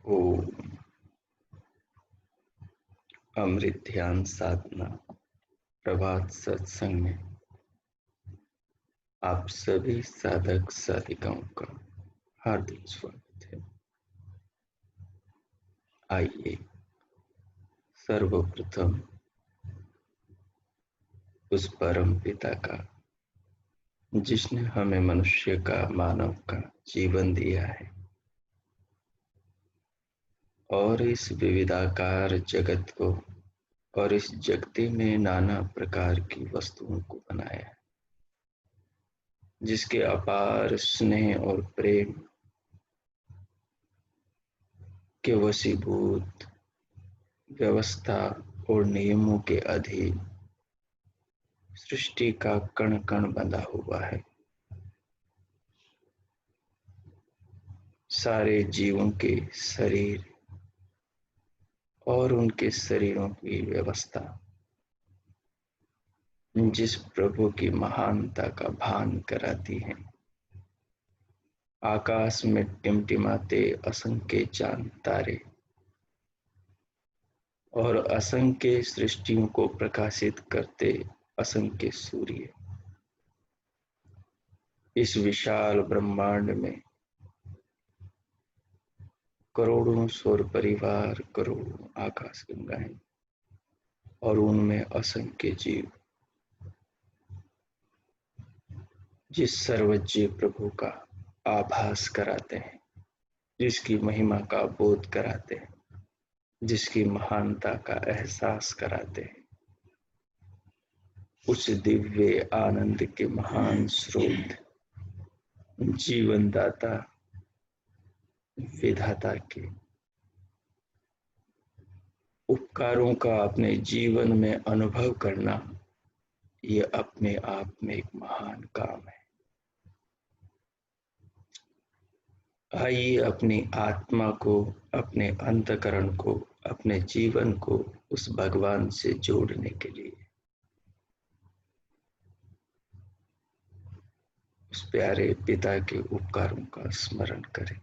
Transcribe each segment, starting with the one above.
ओम अमृत ध्यान साधना प्रभात सत्संग में आप सभी साधक साधिकाओं का हार्दिक स्वागत है। आइए सर्वप्रथम उस परम पिता का, जिसने हमें मनुष्य का, मानव का जीवन दिया है और इस विविधाकार जगत को और इस जगती में नाना प्रकार की वस्तुओं को बनाया है, जिसके अपार स्नेह और प्रेम के वशीभूत व्यवस्था और नियमों के अधीन सृष्टि का कण कण बंधा हुआ है। सारे जीवों के शरीर और उनके शरीरों की व्यवस्था जिस प्रभु की महानता का भान कराती है। आकाश में टिमटिमाते असंख्य चांद तारे और असंख्य सृष्टियों को प्रकाशित करते असंख्य सूर्य, इस विशाल ब्रह्मांड में करोड़ों सौर परिवार, करोड़ों आकाश गंगाएं और उनमें असंख्य जीव जिस सर्वज्ञ प्रभु का आभास कराते हैं, जिसकी महिमा का बोध कराते हैं, जिसकी महानता का एहसास कराते हैं, उस दिव्य आनंद के महान स्रोत, जीवनदाता विधाता के उपकारों का अपने जीवन में अनुभव करना, ये अपने आप में एक महान काम है। आइए अपनी आत्मा को, अपने अंतःकरण को, अपने जीवन को उस भगवान से जोड़ने के लिए उस प्यारे पिता के उपकारों का स्मरण करें।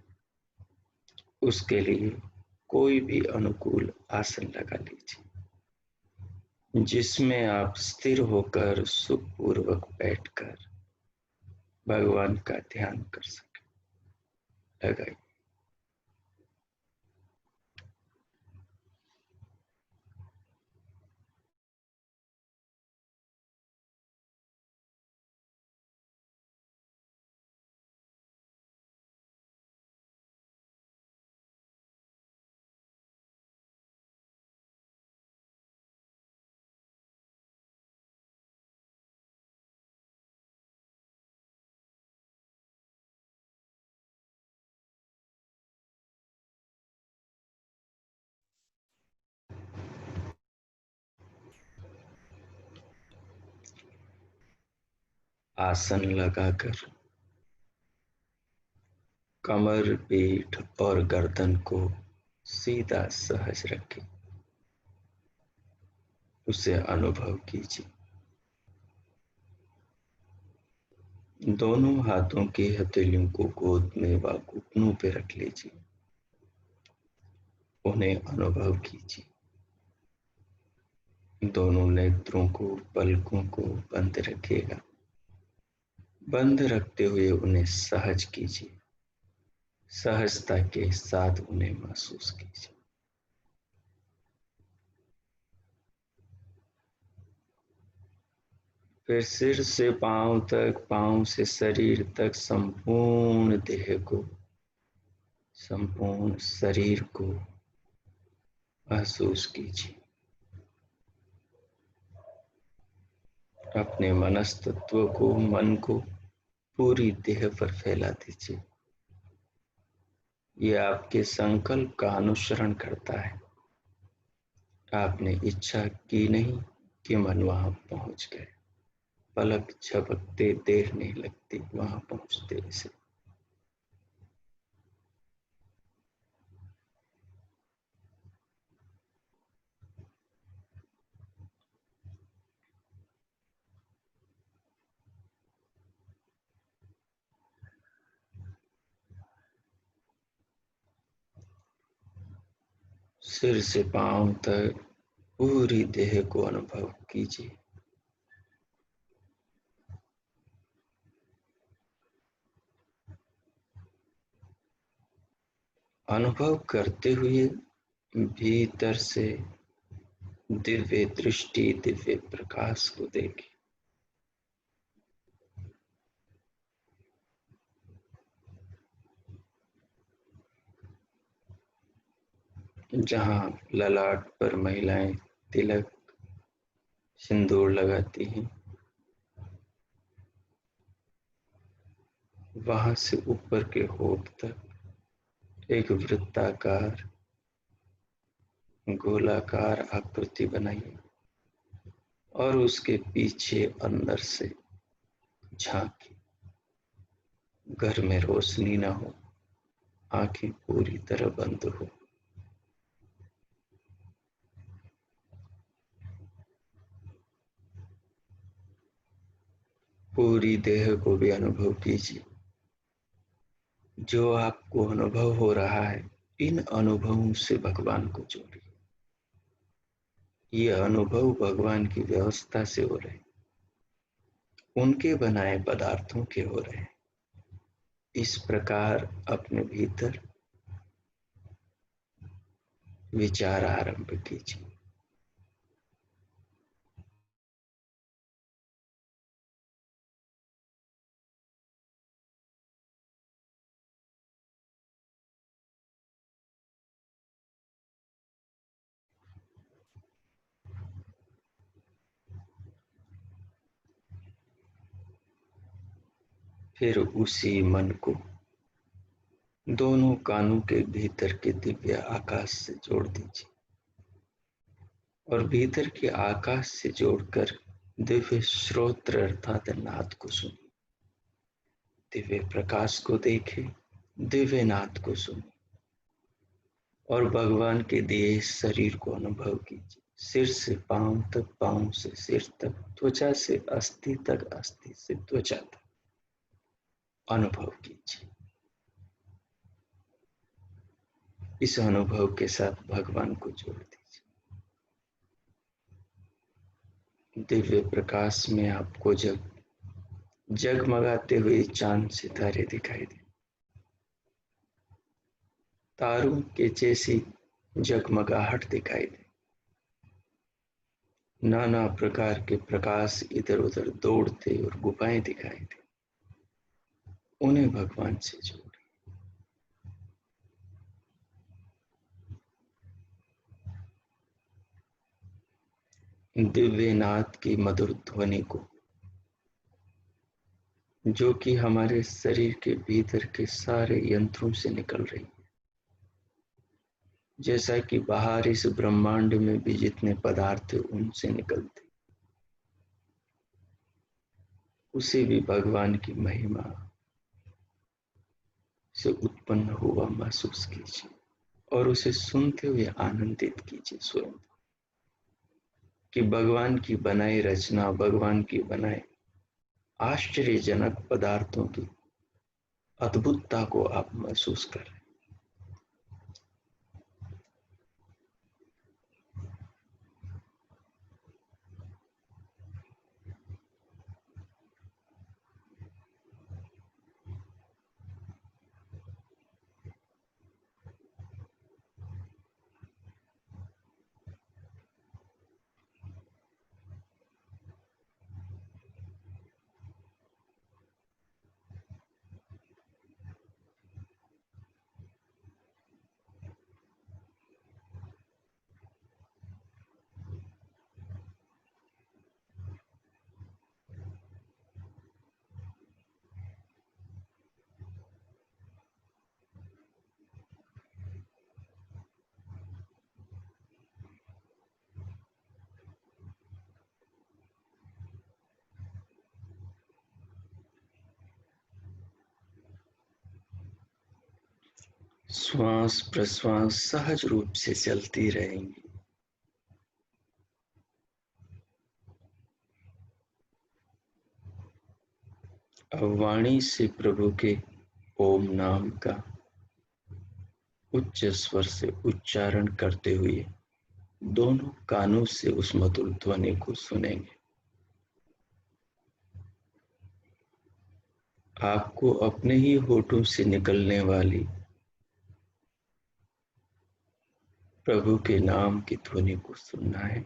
उसके लिए कोई भी अनुकूल आसन लगा लीजिए, जिसमें आप स्थिर होकर सुखपूर्वक बैठकर भगवान का ध्यान कर सकें। लगाइए। आसन लगाकर कमर, पीठ और गर्दन को सीधा सहज रखें। उसे अनुभव कीजिए। दोनों हाथों की हथेलियों को गोद में व घुटनों पे रख लीजिए। उन्हें अनुभव कीजिए। दोनों नेत्रों को, पलकों को बंद रखिएगा। बंद रखते हुए उन्हें सहज कीजिए। सहजता के साथ उन्हें महसूस कीजिए। फिर सिर से पांव तक, पांव से शरीर तक संपूर्ण देह को, संपूर्ण शरीर को महसूस कीजिए। अपने मनस्तत्व को, मन को पूरी देह पर फैला दीजिए। ये आपके संकल्प का अनुसरण करता है। आपने इच्छा की नहीं कि मन वहां पहुंच गए। पलक झपकते देर नहीं लगती वहां पहुंचते इसे। सिर से पांव तक पूरी देह को अनुभव कीजिए। अनुभव करते हुए भीतर से दिव्य दृष्टि, दिव्य प्रकाश को देखें। जहां ललाट पर महिलाएं तिलक, सिंदूर लगाती हैं, वहां से ऊपर के होठ तक एक वृत्ताकार गोलाकार आकृति बनाइए और उसके पीछे अंदर से झांकी। घर में रोशनी ना हो, आंखें पूरी तरह बंद हो। पूरी देह को भी अनुभव कीजिए। जो आपको अनुभव हो रहा है, इन अनुभवों से भगवान को जोड़िए। ये अनुभव भगवान की व्यवस्था से हो रहे, उनके बनाए पदार्थों के हो रहे हैं। इस प्रकार अपने भीतर विचार आरंभ कीजिए। फिर उसी मन को दोनों कानों के भीतर के दिव्य आकाश से जोड़ दीजिए और भीतर के आकाश से जोड़कर दिव्य श्रोत्र अर्थात नाद को सुनिए। दिव्य प्रकाश को देखें, दिव्य नाद को सुनिए और भगवान के दिए शरीर को अनुभव कीजिए। सिर से पांव तक, पांव से सिर तक, त्वचा से अस्थि तक, अस्थि से त्वचा तक अनुभव कीजिए। इस अनुभव के साथ भगवान को जोड़ दीजिए। दिव्य प्रकाश में आपको जगमगाते हुए चांद सितारे दिखाई दे, तारों के जैसी जगमगाहट दिखाई दे, नाना प्रकार के प्रकाश इधर उधर दौड़ते और गुफाएं दिखाई दे। उन्हें भगवान से जोड़े। दिव्य नाद की मधुर ध्वनि को, जो कि हमारे शरीर के भीतर के सारे यंत्रों से निकल रही है, जैसा कि बाहर इस ब्रह्मांड में भी जितने पदार्थ उनसे निकलते, उसे भी भगवान की महिमा से उत्पन्न हुआ महसूस कीजिए और उसे सुनते हुए आनंदित कीजिए स्वयं कि भगवान की बनाई रचना, भगवान की बनाए आश्चर्यजनक पदार्थों की अद्भुतता को आप महसूस कर रहे हैं। श्वास प्रश्वास सहज रूप से चलती रहेंगी। अब वाणी से प्रभु के ओम नाम का उच्च स्वर से उच्चारण करते हुए दोनों कानों से उस मधुर ध्वनि को सुनेंगे। आपको अपने ही होठों से निकलने वाली प्रभु के नाम की ध्वनि को सुनना है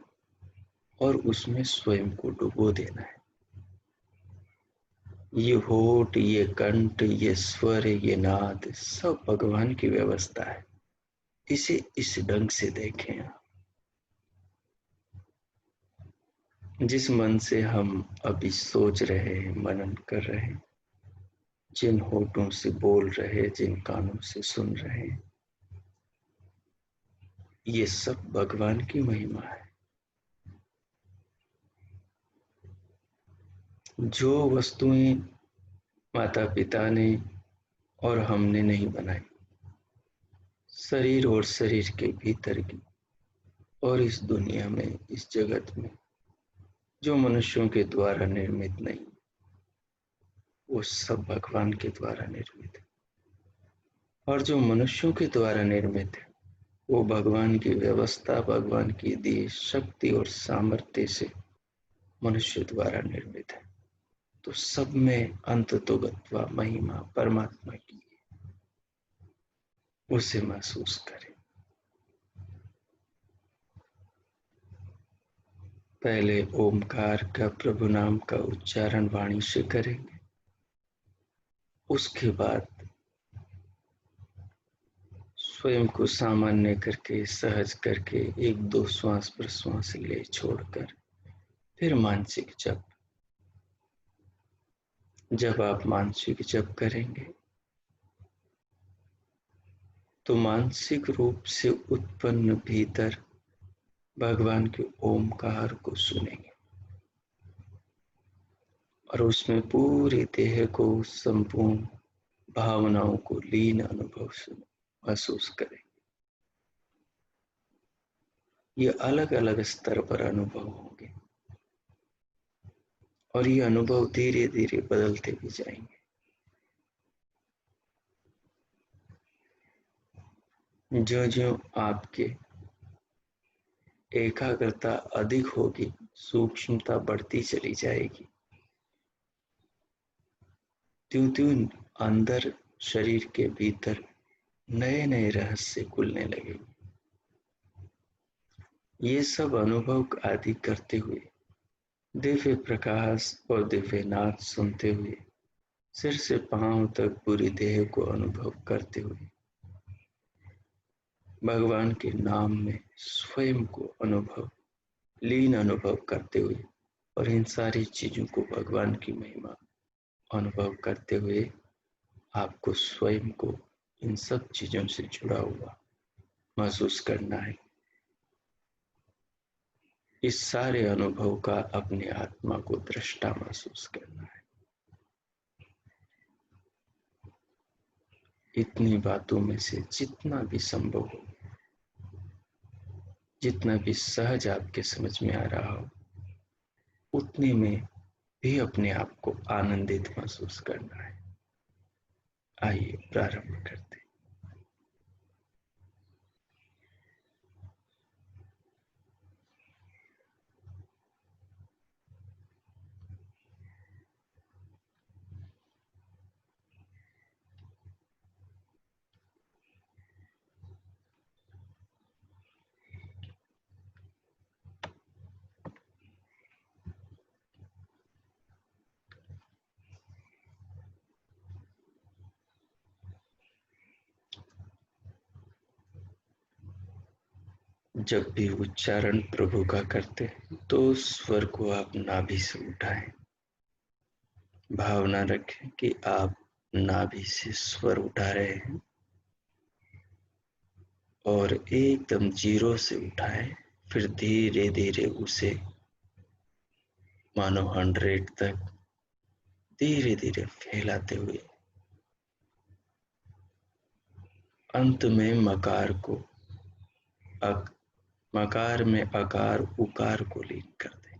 और उसमें स्वयं को डुबो देना है। ये होठ, ये कंठ, ये स्वर, ये नाद सब भगवान की व्यवस्था है। इसे इस ढंग से देखें आप। जिस मन से हम अभी सोच रहे हैं, मनन कर रहे हैं, जिन होठों से बोल रहे हैं, जिन कानों से सुन रहे हैं, ये सब भगवान की महिमा है। जो वस्तुएं माता पिता ने और हमने नहीं बनाई, शरीर और शरीर के भीतर की, और इस दुनिया में, इस जगत में जो मनुष्यों के द्वारा निर्मित नहीं, वो सब भगवान के द्वारा निर्मित है। और जो मनुष्यों के द्वारा निर्मित है, वो भगवान की व्यवस्था, भगवान की दी शक्ति और सामर्थ्य से मनुष्य द्वारा निर्मित है। तो सब में अंततोगत्वा महिमा परमात्मा की, उसे महसूस करें। पहले ओमकार का, प्रभु नाम का उच्चारण वाणी से करेंगे। उसके बाद स्वयं को सामान्य करके, सहज करके, एक दो श्वास प्रश्वास ले छोड़कर फिर मानसिक जप। जब आप मानसिक जप करेंगे तो मानसिक रूप से उत्पन्न भीतर भगवान के ओमकार को सुनेंगे और उसमें पूरे देह को, संपूर्ण भावनाओं को लीन अनुभव से महसूस करें। ये अलग अलग स्तर पर अनुभव होंगे और ये अनुभव धीरे धीरे बदलते भी जाएंगे। जो जो आपके एकाग्रता अधिक होगी, सूक्ष्मता बढ़ती चली जाएगी, त्यों त्यों अंदर शरीर के भीतर नए नए रहस्य खुलने लगेंगे। ये सब अनुभव आदि करते हुए, दिव्य प्रकाश और दिव्य नाद सुनते हुए, सिर से पांव तक पूरी देह को अनुभव करते हुए, भगवान के नाम में स्वयं को अनुभव, लीन अनुभव करते हुए और इन सारी चीजों को भगवान की महिमा अनुभव करते हुए आपको स्वयं को इन सब चीजों से जुड़ा हुआ महसूस करना है। इस सारे अनुभव का अपने आत्मा को दृष्टा महसूस करना है। इतनी बातों में से जितना भी संभव हो, जितना भी सहज आपके समझ में आ रहा हो, उतने में भी अपने आप को आनंदित महसूस करना है। आइए प्रारंभ करते हैं। जब भी उच्चारण प्रभु का करते हैं तो स्वर को आप नाभि से उठाएं। भावना रखें कि आप नाभि से स्वर उठा रहे हैं और एकदम जीरो से उठाएं, फिर धीरे धीरे उसे मानो 100 तक धीरे धीरे फैलाते हुए अंत में मकार को मकार में अकार उकार को लीन कर दें।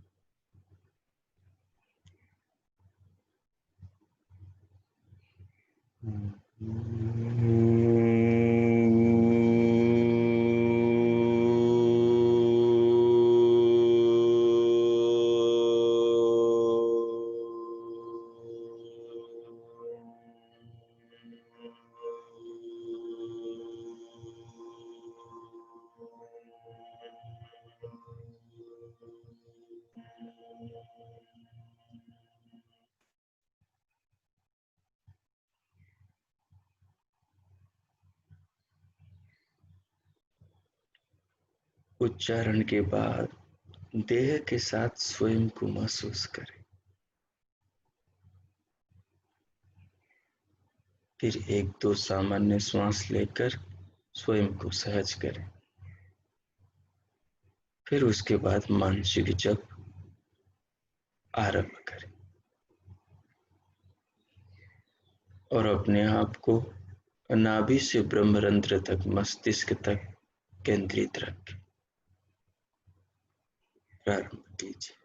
उच्चारण के बाद देह के साथ स्वयं को महसूस करें। फिर एक दो सामान्य श्वास लेकर स्वयं को सहज करें। फिर उसके बाद मानसिक जप आरंभ करें और अपने आप को नाभि से ब्रह्मरंध्र तक, मस्तिष्क तक केंद्रित रखें। प्रारंभ कीजिए।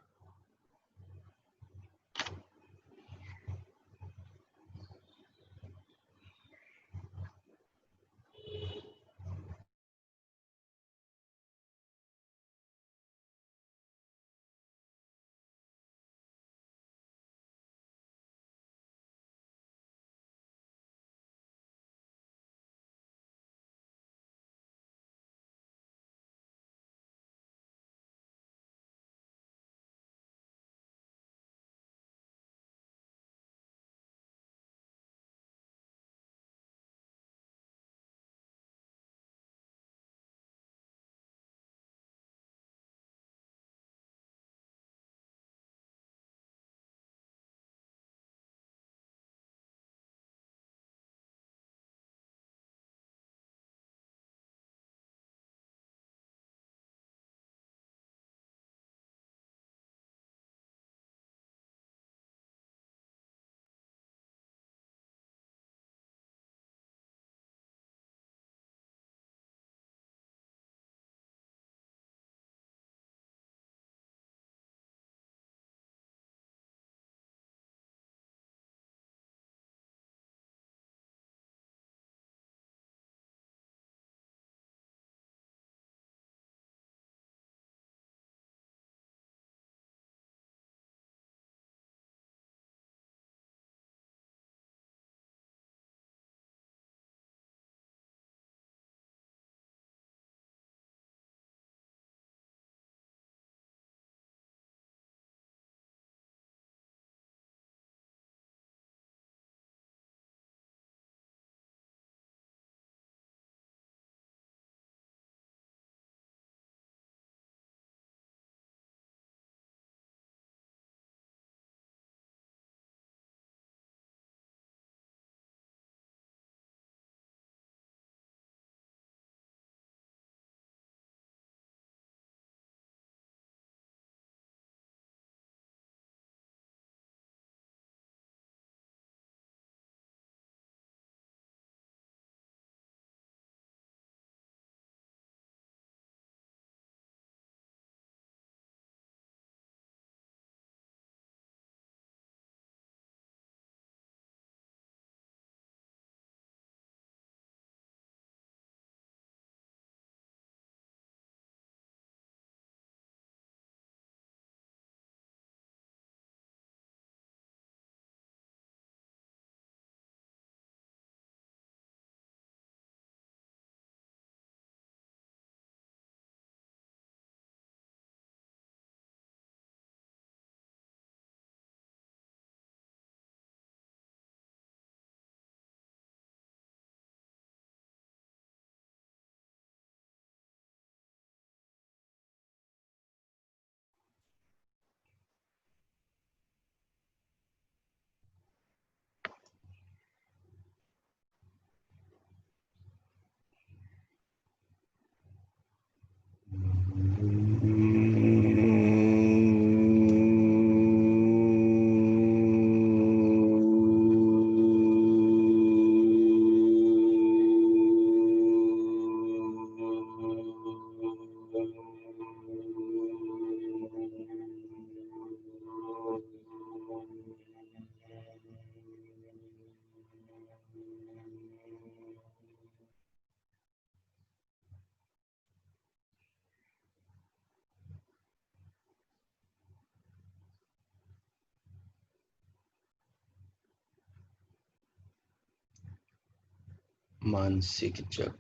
मानसिक जप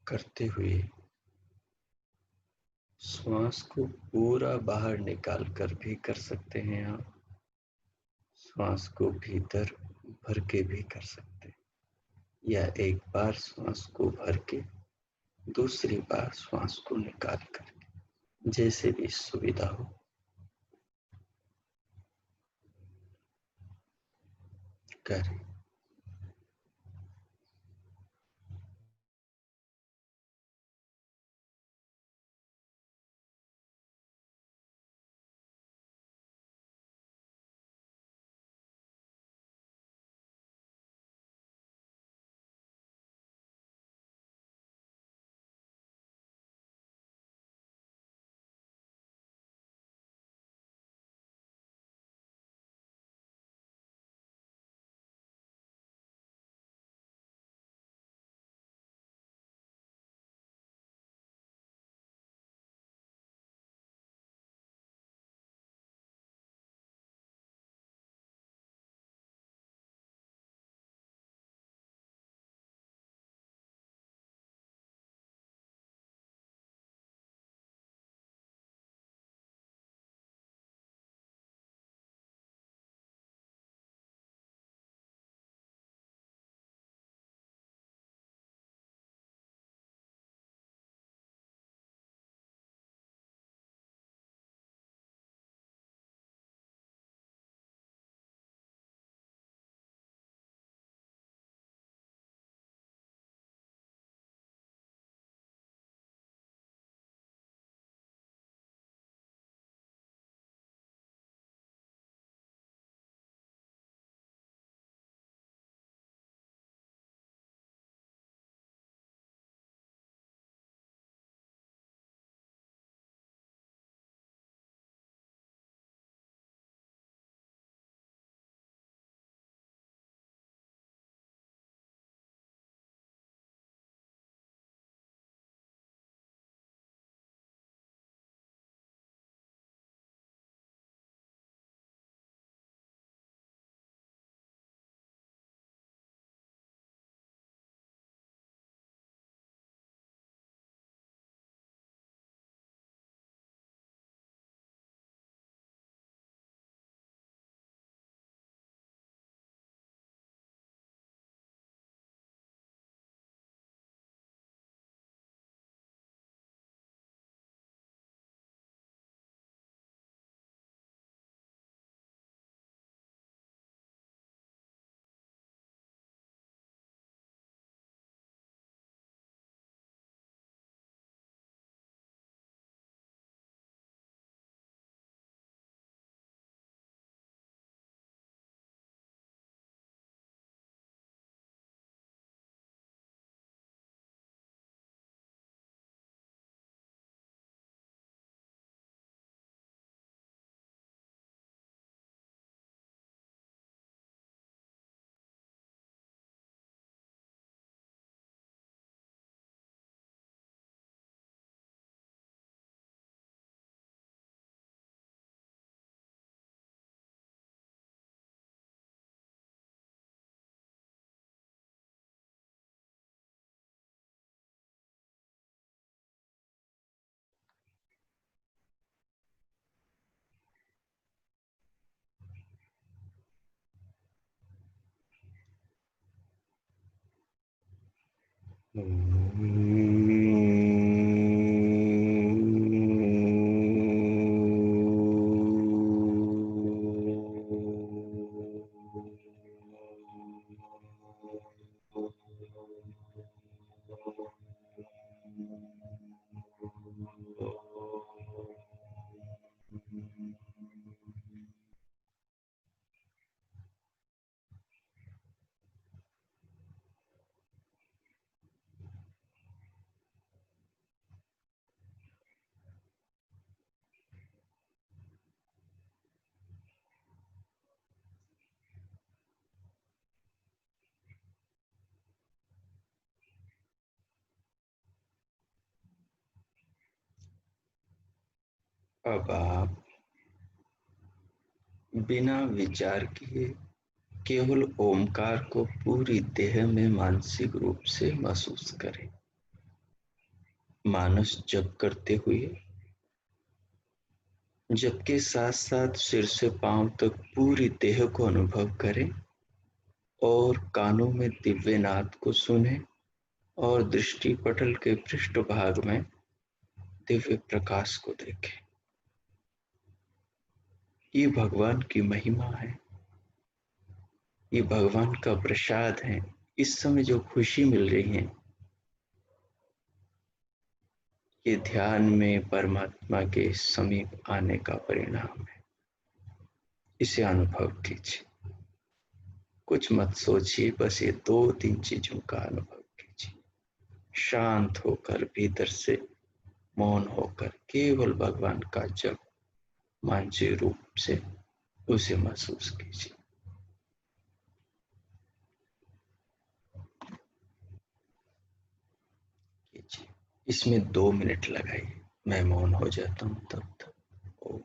करते हुए श्वास को पूरा बाहर निकाल कर भी कर सकते हैं आप। श्वास को भीतर भर के भी कर सकते हैं, या एक बार श्वास को भर के दूसरी बार श्वास को निकाल कर। जैसे भी सुविधा हो करें। अब आप बिना विचार किए केवल ओमकार को पूरी देह में मानसिक रूप से महसूस करें। मानस जप करते हुए जप के साथ साथ सिर से पांव तक पूरी देह को अनुभव करें और कानों में दिव्य नाद को सुने और दृष्टि पटल के पृष्ठ भाग में दिव्य प्रकाश को देखें। ये भगवान की महिमा है, ये भगवान का प्रसाद है। इस समय जो खुशी मिल रही है, ये ध्यान में परमात्मा के समीप आने का परिणाम है। इसे अनुभव कीजिए, कुछ मत सोचिए, बस ये 2-3 चीजों का अनुभव कीजिए। शांत होकर, भीतर से मौन होकर, केवल भगवान का जप मानसिक रूप से उसे महसूस कीजिए। इसमें 2 मिनट लगाइए। मैं मौन हो जाता हूं तब तक। ओम।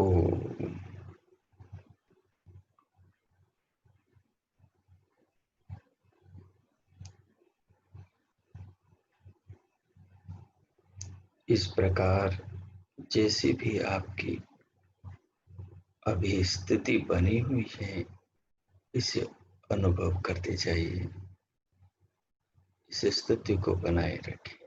ओम। इस प्रकार जैसी भी आपकी अभी स्थिति बनी हुई है, इसे अनुभव करते जाइए, इस स्थिति को बनाए रखें।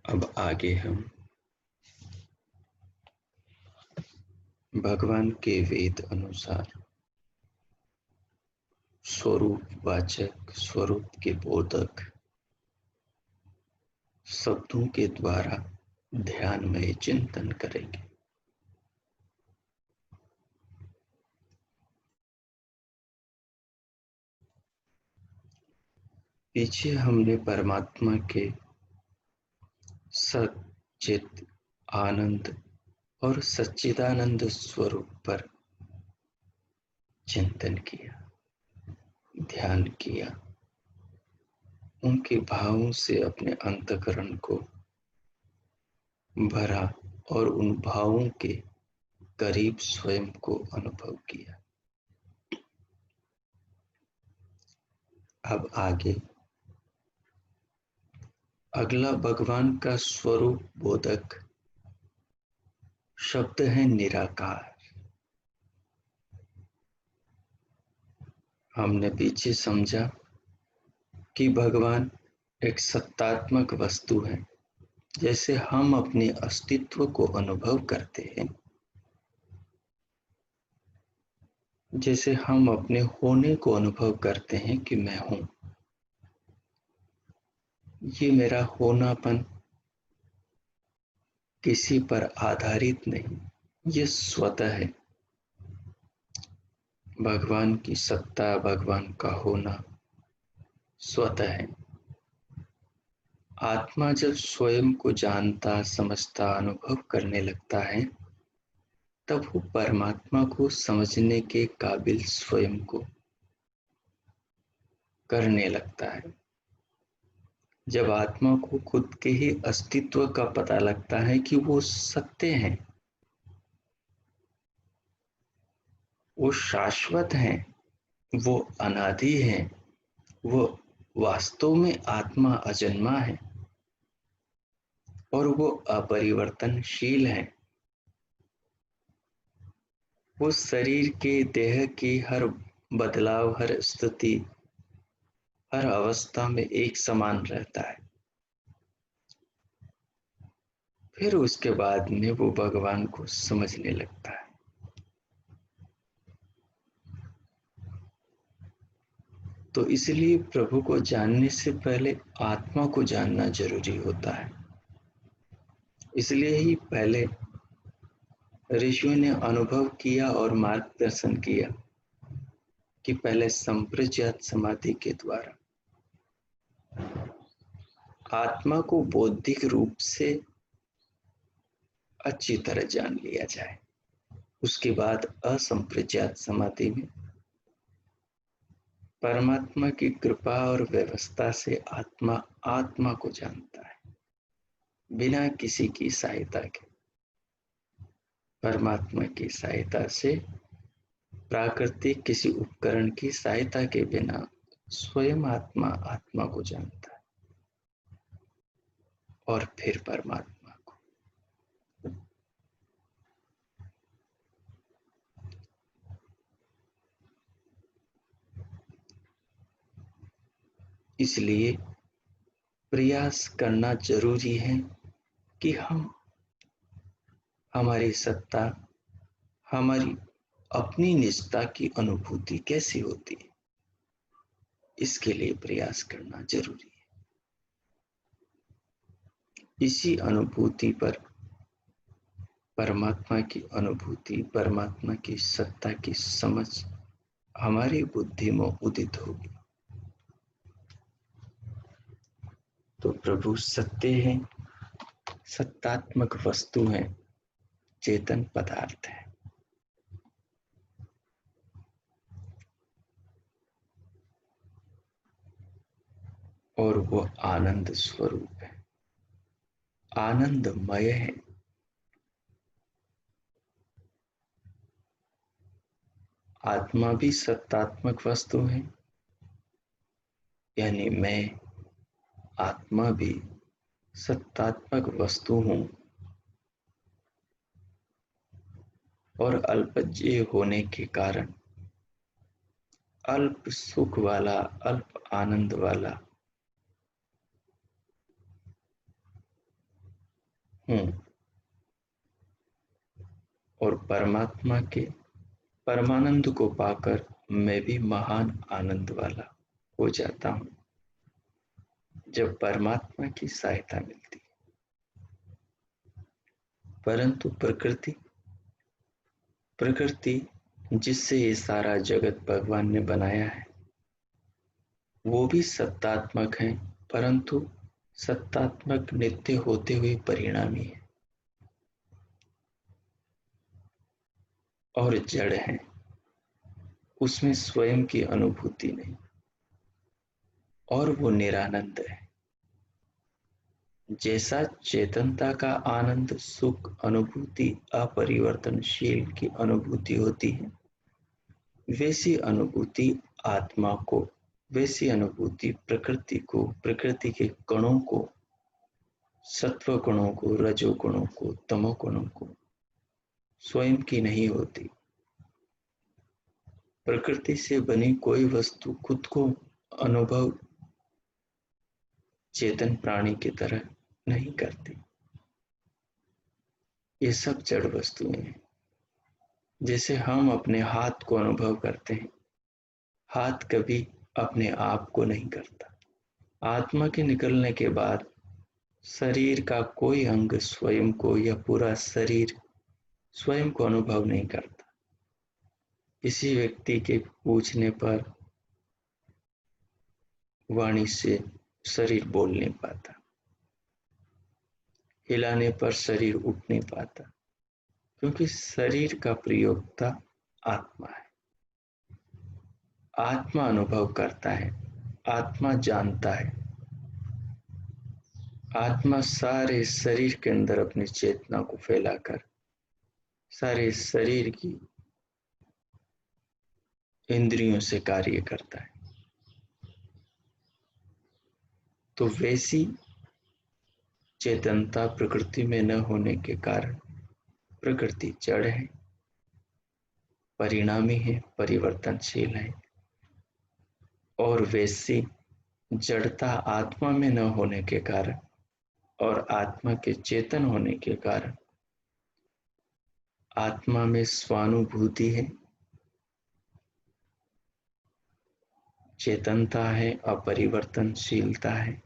अब आगे हम भगवान के वेद अनुसार स्वरूपवाचक, स्वरूप के बोधक शब्दों के द्वारा ध्यान में चिंतन करेंगे। पीछे हमने परमात्मा के सच्चित आनंद और सच्चिदानंद स्वरूप पर चिंतन किया, ध्यान किया, उनके भावों से अपने अंतःकरण को भरा और उन भावों के करीब स्वयं को अनुभव किया। अब आगे अगला भगवान का स्वरूप बोधक शब्द है निराकार। हमने पीछे समझा कि भगवान एक सत्तात्मक वस्तु है। जैसे हम अपने अस्तित्व को अनुभव करते हैं, जैसे हम अपने होने को अनुभव करते हैं कि मैं हूं, ये मेरा होनापन किसी पर आधारित नहीं, ये स्वतः है। भगवान की सत्ता, भगवान का होना स्वतः है। आत्मा जब स्वयं को जानता, समझता, अनुभव करने लगता है, तब वो परमात्मा को समझने के काबिल स्वयं को करने लगता है। जब आत्मा को खुद के ही अस्तित्व का पता लगता है कि वो सत्य हैं, वो शाश्वत हैं, वो अनादि हैं, वो वास्तव में आत्मा अजन्मा है और वो अपरिवर्तनशील है। वो शरीर के, देह की हर बदलाव, हर स्थिति, हर अवस्था में एक समान रहता है। फिर उसके बाद में वो भगवान को समझने लगता है। तो इसलिए प्रभु को जानने से पहले आत्मा को जानना जरूरी होता है। इसलिए ही पहले ऋषियों ने अनुभव किया और मार्गदर्शन किया कि पहले संप्रज्ञात समाधि के द्वारा आत्मा को बौद्धिक रूप से अच्छी तरह जान लिया जाए। उसके बाद असंप्रज्ञात समाधि में परमात्मा की कृपा और व्यवस्था से आत्मा आत्मा को जानता है, बिना किसी की सहायता के। परमात्मा की सहायता से, प्राकृतिक किसी उपकरण की सहायता के बिना स्वयं आत्मा आत्मा को जानता है और फिर परमात्मा को। इसलिए प्रयास करना जरूरी है कि हम हमारी सत्ता, हमारी अपनी निजता की अनुभूति कैसी होती है, इसके लिए प्रयास करना जरूरी है। इसी अनुभूति पर परमात्मा की अनुभूति, परमात्मा की सत्ता की समझ हमारी बुद्धि में उदित होगी। तो प्रभु सत्य है, सत्तात्मक वस्तु है, चेतन पदार्थ है। और वो आनंद स्वरूप है, आनंदमय है। आत्मा भी सत्तात्मक वस्तु है, यानी मैं आत्मा भी सत्तात्मक वस्तु हूं, और अल्पज्ञेय होने के कारण अल्प सुख वाला, अल्प आनंद वाला हूं, और परमात्मा के परमानंद को पाकर मैं भी महान आनंद वाला हो जाता हूं, जब परमात्मा की सहायता मिलती। परंतु प्रकृति प्रकृति जिससे ये सारा जगत भगवान ने बनाया है, वो भी सत्तात्मक है, परंतु सत्तात्मक नित्य होते हुए परिणामी है और जड़ है। उसमें स्वयं की अनुभूति नहीं, और वो निरानंद है। जैसा चेतनता का आनंद, सुख, अनुभूति अपरिवर्तनशील की अनुभूति होती है, वैसी अनुभूति आत्मा को, वैसी अनुभूति प्रकृति को, प्रकृति के कणों को, सत्व गुणों को, रजो गुणों को, तमो गुणों को स्वयं की नहीं होती। प्रकृति से बनी कोई वस्तु खुद को अनुभव चेतन प्राणी की तरह नहीं करती। ये सब जड़ वस्तुएं हैं। जैसे हम अपने हाथ को अनुभव करते हैं, हाथ कभी अपने आप को नहीं करता। आत्मा के निकलने के बाद शरीर का कोई अंग स्वयं को, या पूरा शरीर स्वयं को अनुभव नहीं करता। किसी व्यक्ति के पूछने पर वाणी से शरीर बोल नहीं पाता, हिलाने पर शरीर उठ नहीं पाता, क्योंकि शरीर का प्रयोक्ता आत्मा है। आत्मा अनुभव करता है, आत्मा जानता है। आत्मा सारे शरीर के अंदर अपनी चेतना को फैलाकर सारे शरीर की इंद्रियों से कार्य करता है। तो वैसी चेतनता प्रकृति में न होने के कारण प्रकृति जड़ है, परिणामी है, परिवर्तनशील है, और वैसी जड़ता आत्मा में न होने के कारण और आत्मा के चेतन होने के कारण आत्मा में स्वानुभूति है, चेतनता है, अपरिवर्तनशीलता है।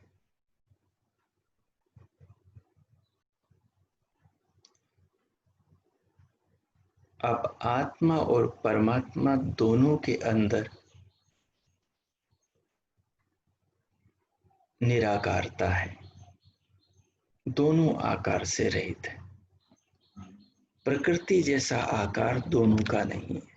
अब आत्मा और परमात्मा दोनों के अंदर निराकारता है, दोनों आकार से रहित है। प्रकृति जैसा आकार दोनों का नहीं है।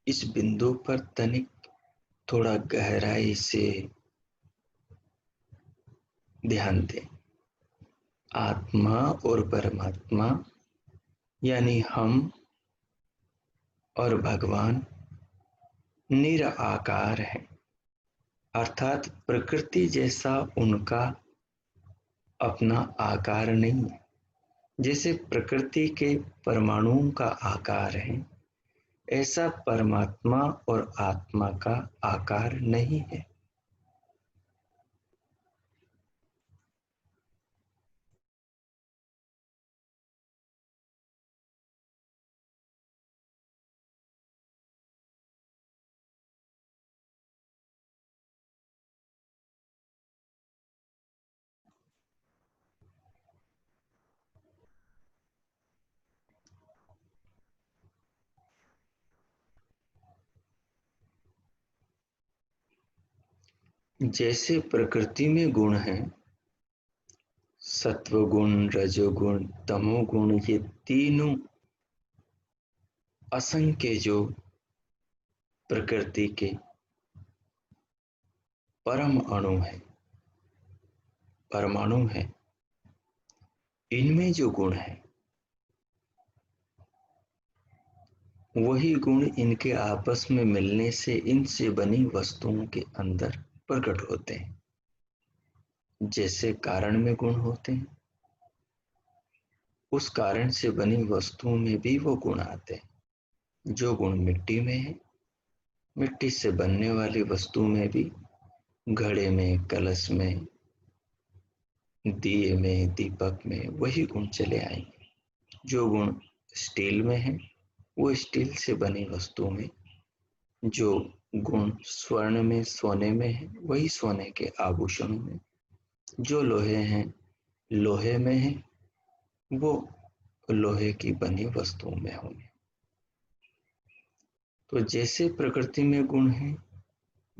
इस बिंदु पर तनिक थोड़ा गहराई से ध्यान दें। आत्मा और परमात्मा यानी हम और भगवान निराकार है, अर्थात प्रकृति जैसा उनका अपना आकार नहीं है। जैसे प्रकृति के परमाणुओं का आकार है, ऐसा परमात्मा और आत्मा का आकार नहीं है। जैसे प्रकृति में गुण है, सत्व गुण, रजोगुण, तमोगुण, ये तीनों असंख्य जो प्रकृति के परम अणु है, परमाणु है, इनमें जो गुण है वही गुण इनके आपस में मिलने से इनसे बनी वस्तुओं के अंदर प्रकट होते हैं। जैसे कारण में गुण होते हैं, उस कारण से बनी वस्तुओं में भी वो गुण आते हैं। जो गुण मिट्टी में है, मिट्टी से बनने वाली वस्तु में भी, घड़े में, कलश में, दिए में, दीपक में वही गुण चले आएंगे। जो गुण स्टील में है वो स्टील से बनी वस्तु में, जो गुण स्वर्ण में, सोने में है वही सोने के आभूषणों में, जो लोहे हैं, लोहे में है वो लोहे की बनी वस्तुओं में होंगे। तो जैसे प्रकृति में गुण हैं,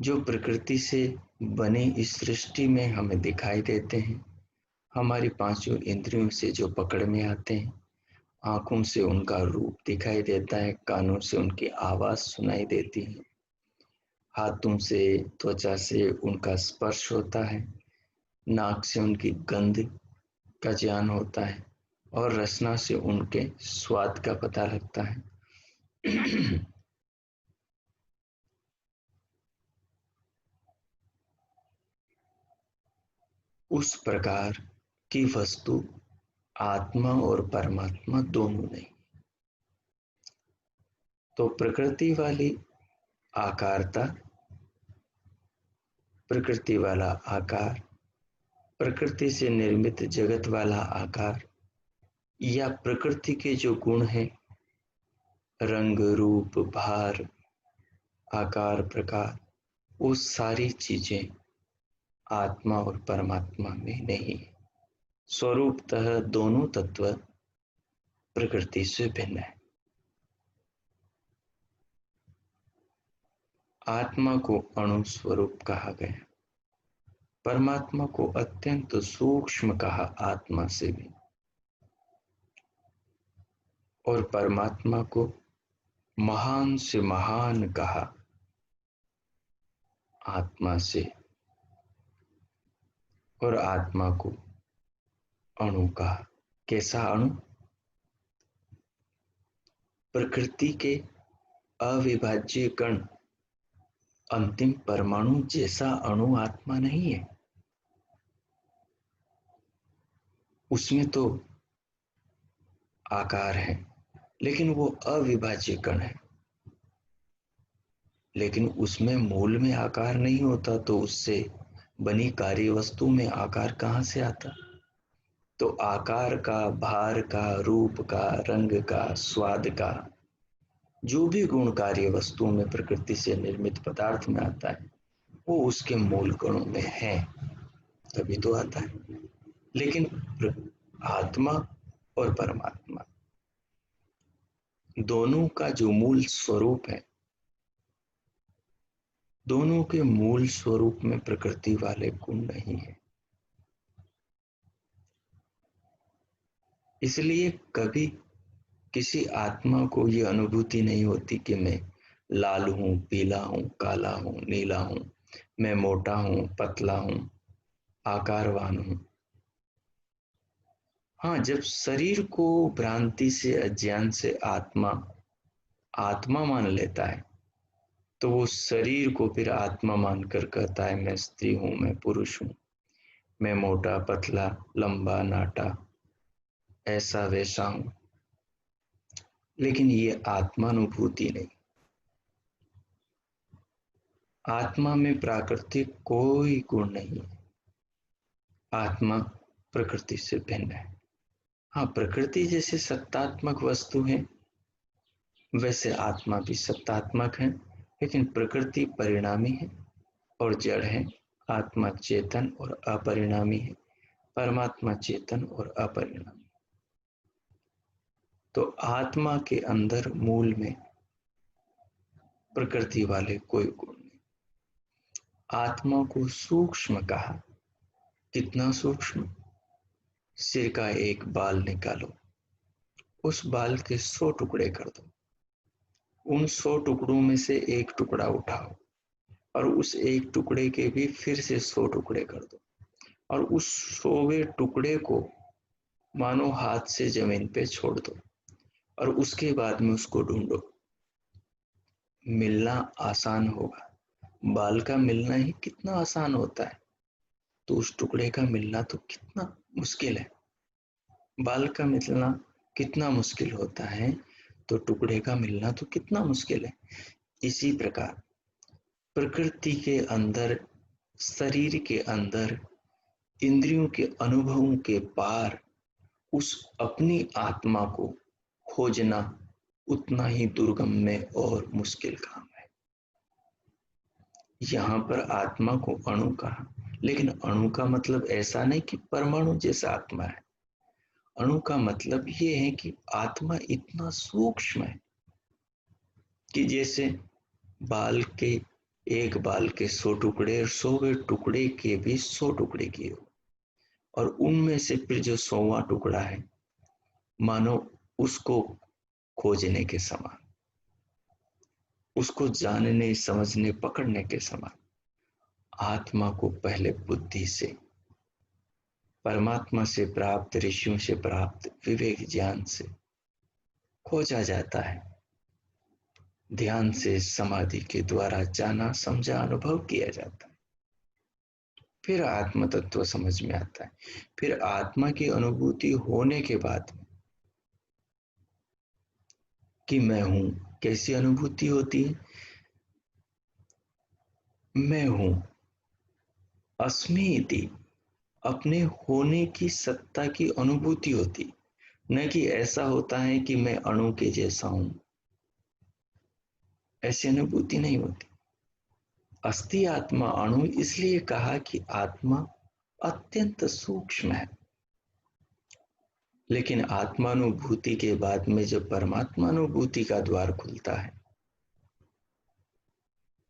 जो प्रकृति से बनी इस सृष्टि में हमें दिखाई देते हैं, हमारी पांचों इंद्रियों से जो पकड़ में आते हैं, आंखों से उनका रूप दिखाई देता है, कानों से उनकी आवाज सुनाई देती है, हाथों से, त्वचा से उनका स्पर्श होता है, नाक से उनकी गंध का ज्ञान होता है और रसना से उनके स्वाद का पता लगता है। उस प्रकार की वस्तु आत्मा और परमात्मा दोनों नहीं। तो प्रकृति वाली आकारता, प्रकृति वाला आकार, प्रकृति से निर्मित जगत वाला आकार, या प्रकृति के जो गुण हैं, रंग, रूप, भार, आकार, प्रकार, वो सारी चीजें आत्मा और परमात्मा में नहीं है। स्वरूपतः दोनों तत्व प्रकृति से भिन्न है। आत्मा को अणु स्वरूप कहा गया, परमात्मा को अत्यंत सूक्ष्म कहा आत्मा से भी, और परमात्मा को महान से महान कहा आत्मा से, और आत्मा को अणु कहा। कैसा अणु? प्रकृति के अविभाज्य कण, अंतिम परमाणु जैसा अणु आत्मा नहीं है। उसमें तो आकार है, लेकिन वो अविभाज्य कण है, लेकिन उसमें मूल में आकार नहीं होता, तो उससे बनी कार्य वस्तु में आकार कहां से आता? तो आकार का, भार का, रूप का, रंग का, स्वाद का, जो भी गुण कार्य वस्तुओं में प्रकृति से निर्मित पदार्थ में आता है, वो उसके मूल गुणों में है, तभी तो आता है। लेकिन आत्मा और परमात्मा दोनों का जो मूल स्वरूप है, दोनों के मूल स्वरूप में प्रकृति वाले गुण नहीं है। इसलिए कभी किसी आत्मा को यह अनुभूति नहीं होती कि मैं लाल हूं, पीला हूं, काला हूं, नीला हूं, मैं मोटा हूं, पतला हूं, आकारवान हूं। हाँ, जब शरीर को भ्रांति से, अज्ञान से आत्मा आत्मा मान लेता है, तो वो शरीर को फिर आत्मा मानकर कहता है मैं स्त्री हूं, मैं पुरुष हूं, मैं मोटा, पतला, लंबा, नाटा, ऐसा वैसा हूं। लेकिन ये आत्मानुभूति नहीं। आत्मा में प्राकृतिक कोई गुण नहीं है। आत्मा प्रकृति से भिन्न है। हाँ, प्रकृति जैसे सत्तात्मक वस्तु है, वैसे आत्मा भी सत्तात्मक है, लेकिन प्रकृति परिणामी है और जड़ है, आत्मा चेतन और अपरिणामी है, परमात्मा चेतन और अपरिणामी। तो आत्मा के अंदर मूल में प्रकृति वाले कोई गुण नहीं। आत्मा को सूक्ष्म कहा। कितना सूक्ष्म? सिर का एक बाल निकालो, उस बाल के 100 टुकड़े कर दो, उन 100 टुकड़ों में से एक टुकड़ा उठाओ और उस एक टुकड़े के भी फिर से 100 टुकड़े कर दो और उस 100वें टुकड़े को मानो हाथ से जमीन पे छोड़ दो और उसके बाद में उसको ढूंढो। मिलना आसान होगा, बाल का मिलना ही कितना आसान होता है, तो उस टुकड़े का मिलना तो कितना मुश्किल है। बाल का मिलना कितना मुश्किल होता है, तो टुकड़े का मिलना तो कितना मुश्किल है। इसी प्रकार प्रकृति के अंदर, शरीर के अंदर, इंद्रियों के अनुभवों के पार उस अपनी आत्मा को खोजना उतना ही दुर्गम में और मुश्किल काम है। यहाँ पर आत्मा को अणु कहा, लेकिन अणु का मतलब ऐसा नहीं कि परमाणु जैसा आत्मा है। अणु का मतलब ये है कि आत्मा इतना सूक्ष्म है कि जैसे बाल के, एक बाल के 100 टुकड़े और 100वें टुकड़े के भी 100 टुकड़े किए हो और उनमें से फिर जो 100वां टुकड़ा है मानो उसको खोजने के समान, उसको जानने, समझने, पकड़ने के समान आत्मा को पहले बुद्धि से, परमात्मा से प्राप्त, ऋषियों से प्राप्त विवेक ज्ञान से खोजा जाता है। ध्यान से, समाधि के द्वारा जाना, समझा, अनुभव किया जाता है। फिर आत्म तत्व समझ में आता है। फिर आत्मा की अनुभूति होने के बाद कि मैं हूं, कैसी अनुभूति होती है? मैं हूं, अस्मि इति, अपने होने की सत्ता की अनुभूति होती, न कि ऐसा होता है कि मैं अणु के जैसा हूं, ऐसी अनुभूति नहीं होती। अस्ति आत्मा अणु इसलिए कहा कि आत्मा अत्यंत सूक्ष्म है, लेकिन आत्मानुभूति के बाद में जब परमात्मानुभूति का द्वार खुलता है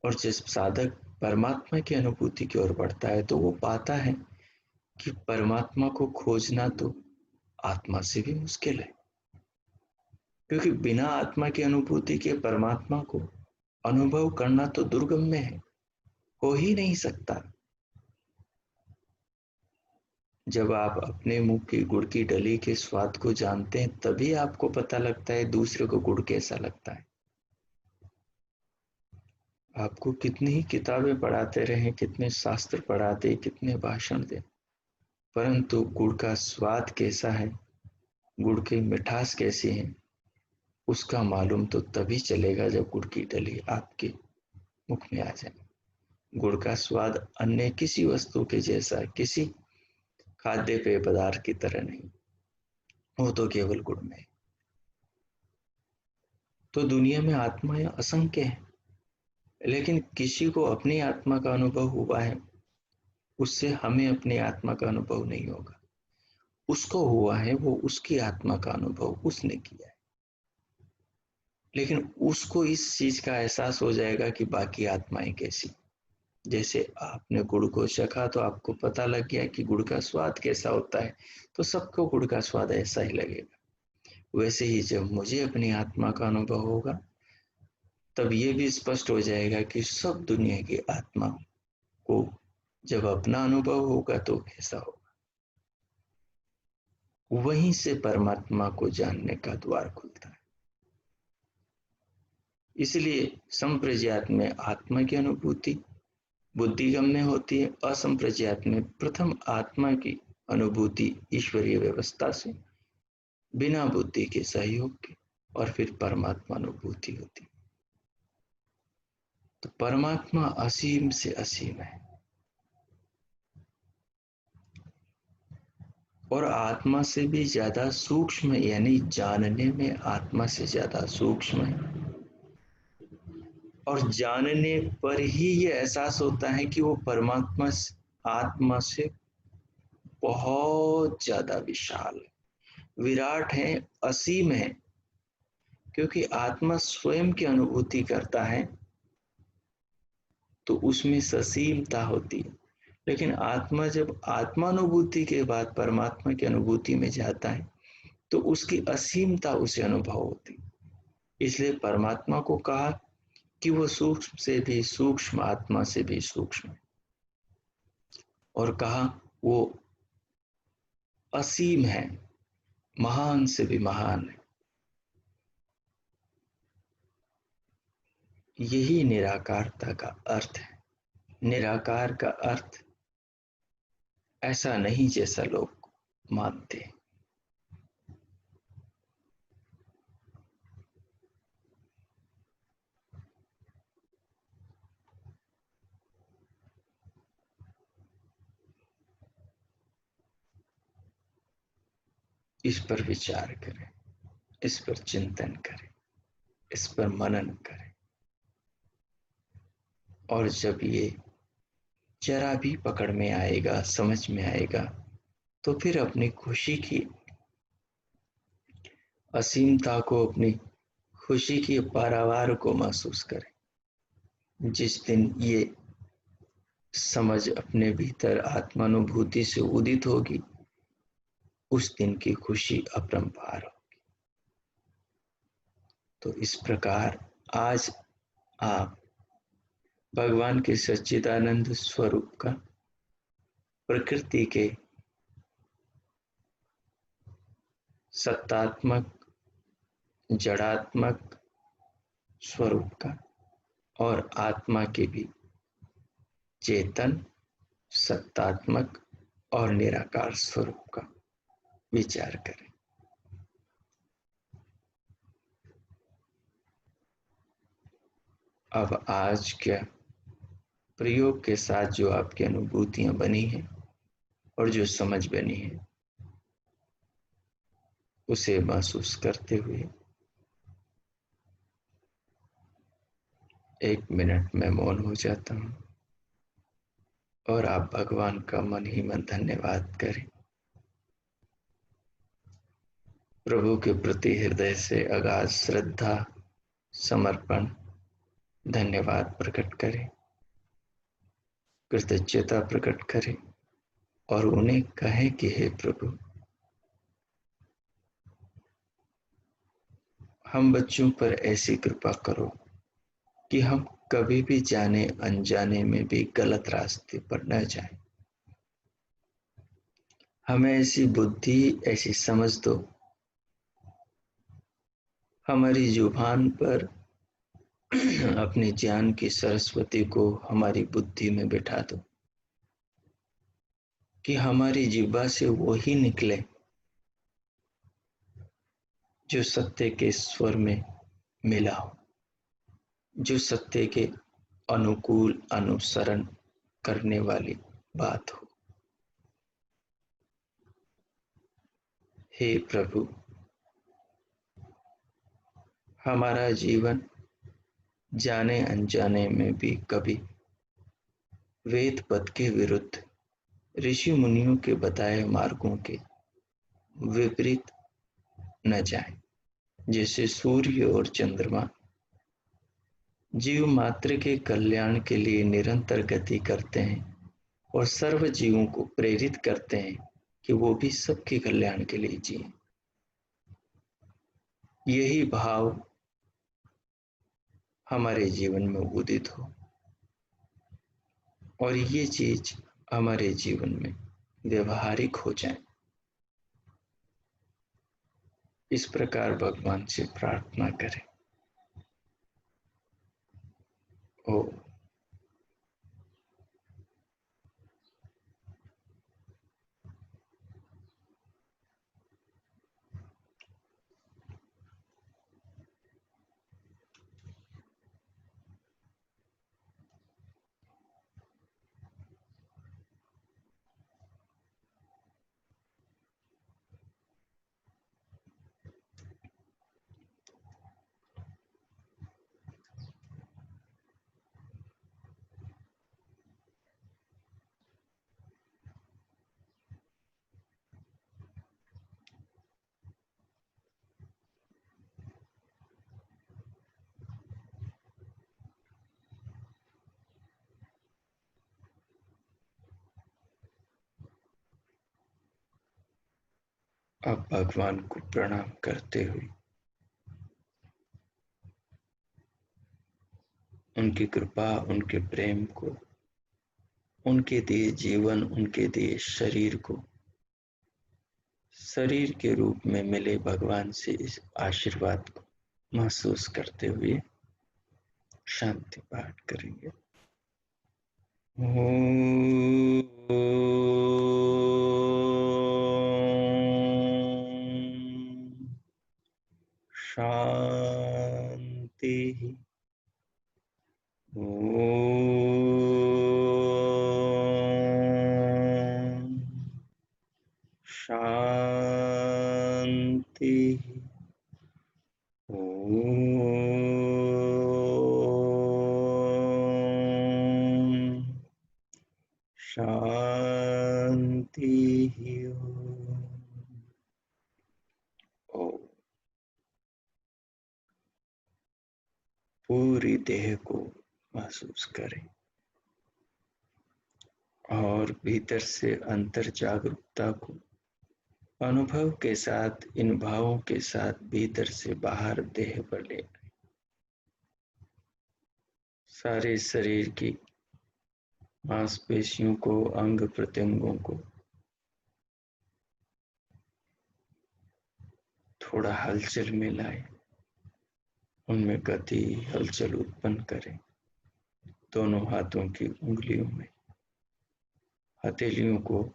और जिस साधक परमात्मा की अनुभूति की ओर बढ़ता है तो वो पाता है कि परमात्मा को खोजना तो आत्मा से भी मुश्किल है, क्योंकि बिना आत्मा की अनुभूति के परमात्मा को अनुभव करना तो दुर्गम में है, हो ही नहीं सकता। जब आप अपने मुंह की गुड़ की डली के स्वाद को जानते हैं तभी आपको पता लगता है दूसरे को गुड़ कैसा लगता है। आपको कितनी ही किताबें पढ़ाते रहे, कितने शास्त्र पढ़ाते, कितने भाषण दे, परंतु गुड़ का स्वाद कैसा है, गुड़ की मिठास कैसी है, उसका मालूम तो तभी चलेगा जब गुड़ की डली आपके मुख में आ जाए। गुड़ का स्वाद अन्य किसी वस्तु के जैसा, किसी खाद्य पेय पदार्थ की तरह नहीं, वो तो केवल गुड़ में। तो दुनिया में आत्माएं असंख्य हैं, लेकिन किसी को अपनी आत्मा का अनुभव हुआ है, उससे हमें अपनी आत्मा का अनुभव नहीं होगा। उसको हुआ है, वो उसकी आत्मा का अनुभव उसने किया है, लेकिन उसको इस चीज का एहसास हो जाएगा कि बाकी आत्माएं कैसी। जैसे आपने गुड़ को चखा तो आपको पता लग गया कि गुड़ का स्वाद कैसा होता है, तो सबको गुड़ का स्वाद ऐसा ही लगेगा। वैसे ही जब मुझे अपनी आत्मा का अनुभव होगा तब ये भी स्पष्ट हो जाएगा कि सब दुनिया की आत्मा को जब अपना अनुभव होगा तो कैसा होगा। वहीं से परमात्मा को जानने का द्वार खुलता है। इसलिए संप्रज्ञात में आत्मा की अनुभूति बुद्धिगम में होती है, असंप्रज्ञात में प्रथम आत्मा की अनुभूति ईश्वरीय व्यवस्था से बिना बुद्धि के सहयोग के और फिर परमात्मा अनुभूति होती। तो परमात्मा असीम से असीम है और आत्मा से भी ज्यादा सूक्ष्म, यानी जानने में आत्मा से ज्यादा सूक्ष्म है। और जानने पर ही ये एहसास होता है कि वो परमात्मा आत्मा से बहुत ज्यादा विशाल है, विराट है, असीम है। क्योंकि आत्मा स्वयं की अनुभूति करता है तो उसमें ससीमता होती है, लेकिन आत्मा जब आत्मानुभूति के बाद परमात्मा की अनुभूति में जाता है तो उसकी असीमता उसे अनुभव होती है। इसलिए परमात्मा को कहा कि वो सूक्ष्म से भी सूक्ष्म, आत्मा से भी सूक्ष्म है, और कहा वो असीम है, महान से भी महान है। यही निराकारता का अर्थ है। निराकार का अर्थ ऐसा नहीं जैसा लोग मानते हैं। इस पर विचार करें, इस पर चिंतन करें, इस पर मनन करें, और जब ये जरा भी पकड़ में आएगा, समझ में आएगा, तो फिर अपनी खुशी की असीमता को, अपनी खुशी की पारावार को महसूस करें। जिस दिन ये समझ अपने भीतर आत्मानुभूति से उदित होगी, उस दिन की खुशी अपरंपार होगी। तो इस प्रकार आज आप भगवान के सच्चिदानंद स्वरूप का, प्रकृति के सत्तात्मक, जड़ात्मक स्वरूप का, और आत्मा के भी चेतन, सत्तात्मक और निराकार स्वरूप का विचार करें। अब आज के प्रयोग के साथ जो आपकी अनुभूतियां बनी हैं और जो समझ बनी है, उसे महसूस करते हुए 1 मिनट में मौन हो जाता हूं, और आप भगवान का मन ही मन धन्यवाद करें। प्रभु के प्रति हृदय से अगाध श्रद्धा, समर्पण, धन्यवाद प्रकट करें, कृतज्ञता प्रकट करें, और उन्हें कहें कि हे प्रभु, हम बच्चों पर ऐसी कृपा करो कि हम कभी भी जाने अनजाने में भी गलत रास्ते पर न जाएं। हमें ऐसी बुद्धि, ऐसी समझ दो, हमारी जुबान पर अपने ज्ञान की सरस्वती को हमारी बुद्धि में बिठा दो, कि हमारी जिह्वा से वो ही निकले जो सत्य के स्वर में मिला हो, जो सत्य के अनुकूल अनुसरण करने वाली बात हो। हे प्रभु, हमारा जीवन जाने अनजाने में भी कभी वेद पद के विरुद्ध, ऋषि मुनियों के बताए मार्गों के विपरीत न जाए। जैसे सूर्य और चंद्रमा जीव मात्र के कल्याण के लिए निरंतर गति करते हैं और सर्व जीवों को प्रेरित करते हैं कि वो भी सबके कल्याण के लिए जिएं। यही भाव हमारे जीवन में उदित हो, और ये चीज हमारे जीवन में व्यवहारिक हो जाए। इस प्रकार भगवान से प्रार्थना करें। ओ अब भगवान को प्रणाम करते हुए उनकी कृपा, उनके प्रेम को, उनके दिए जीवन, उनके दिए शरीर को शरीर के रूप में मिले भगवान से इस आशीर्वाद को महसूस करते हुए शांति पाठ करेंगे। शांति। शांति। शांति। पूरी देह को महसूस करें और भीतर से अंतर जागरूकता को अनुभव के साथ, इन भावों के साथ भीतर से बाहर देह पर ले आए। सारे शरीर की मांसपेशियों को, अंग प्रत्यंगों को थोड़ा हलचल में लाए, उनमें गति, हलचल उत्पन्न करें। दोनों हाथों की उंगलियों में हथेलियों को,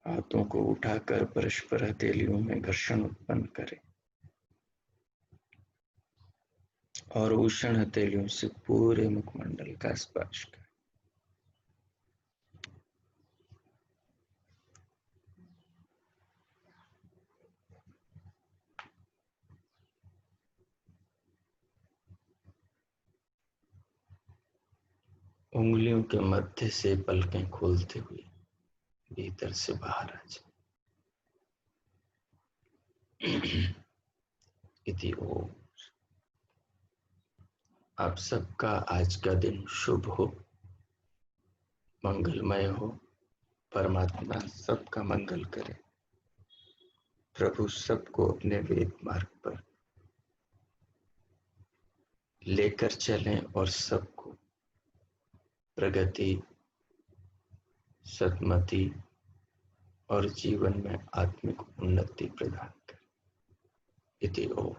हाथों को उठाकर परस्पर हथेलियों में घर्षण उत्पन्न करें और उष्ण हथेलियों से पूरे मुखमंडल का स्पर्श करें। उंगलियों के मध्य से पलकें खोलते हुए भीतर से बाहर आ जाए। इति ओम। आप सबका आज का दिन शुभ हो, मंगलमय हो। परमात्मा सबका मंगल करे। प्रभु सबको अपने वेद मार्ग पर लेकर चलें और सबको प्रगति, सद्मति और जीवन में आत्मिक उन्नति प्रदान करें। इति ओम।